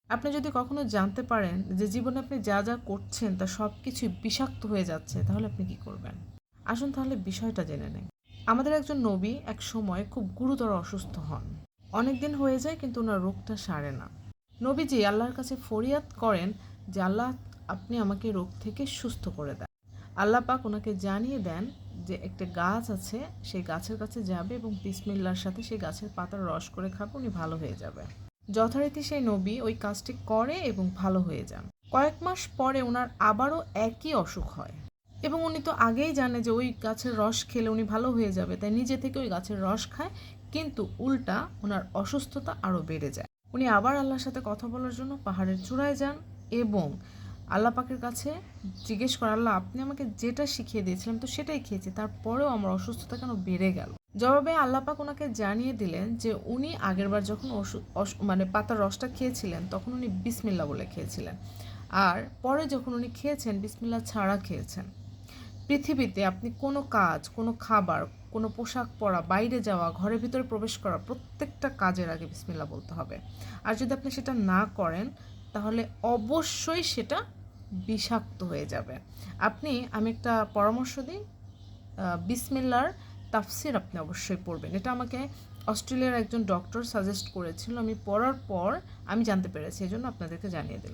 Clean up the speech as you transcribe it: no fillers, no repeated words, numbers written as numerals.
আপনি যদি কখনো জানতে পারেন যে জীবনে আপনি যা যা করছেন তা সব কিছুই বিষাক্ত হয়ে যাচ্ছে, তাহলে আপনি কি করবেন? আসুন তাহলে বিষয়টা জেনে নেই। আমাদের একজন নবী এক সময় খুব গুরুতর অসুস্থ হন। অনেক দিন হয়ে যায় কিন্তু ওনার রোগটা সারে না। নবীজি আল্লাহর কাছে ফরিয়াদ করেন যে আল্লাহ, আপনি আমাকে রোগ থেকে সুস্থ করে দেন। আল্লাহ পাক ওনাকে জানিয়ে দেন যে একটা গাছ আছে, সেই গাছের কাছে যাবে এবং বিসমিল্লার সাথে সেই গাছের পাতার রস করে খাবে, উনি ভালো হয়ে যাবে। যথারীতি সেই নবী ওই কাজটি করে এবং ভালো হয়ে যান। কয়েক মাস পরে ওনার আবারও একই অসুখ হয় এবং উনি তো আগেই জানে যে ওই গাছের রস খেলে উনি ভালো হয়ে যাবে, তাই নিজে থেকে ওই গাছের রস খায়। কিন্তু উল্টা ওনার অসুস্থতা আরও বেড়ে যায়। উনি আবার আল্লাহর সাথে কথা বলার জন্য পাহাড়ের চূড়ায় যান এবং আল্লাহ পাকের কাছে জিজ্ঞেস করে, আল্লাহ, আপনি আমাকে যেটা শিখিয়ে দিয়েছিলাম তো সেটাই খেয়েছি, তারপরেও আমার অসুস্থতা কেন বেড়ে গেল? জবাবে আল্লাহ পাক ওনাকে জানিয়ে দিলেন যে উনি আগেরবার যখন মানে পাতার রসটা খেয়েছিলেন তখন উনি বিসমিল্লা বলে খেয়েছিলেন, আর পরে যখন উনি খেয়েছেন বিসমিল্লা ছাড়া খেয়েছেন। পৃথিবীতে আপনি কোনো কাজ, কোনো খাবার, কোনো পোশাক পরা, বাইরে যাওয়া, ঘরের ভিতরে প্রবেশ করা, প্রত্যেকটা কাজের আগে বিসমিল্লা বলতে হবে। আর যদি আপনি সেটা না করেন তাহলে অবশ্যই সেটা বিষাক্ত হয়ে যাবে। আমি একটা পরামর্শ দিই, বিসমিল্লার তাফসির আপনি অবশ্যই পড়বেন। এটা আমাকে অস্ট্রেলিয়ার একজন ডক্টর সাজেস্ট করেছিল, আমি পড়ার পর আমি জানতে পেরেছি, এই জন্য আপনাদেরকে জানিয়ে দিলাম।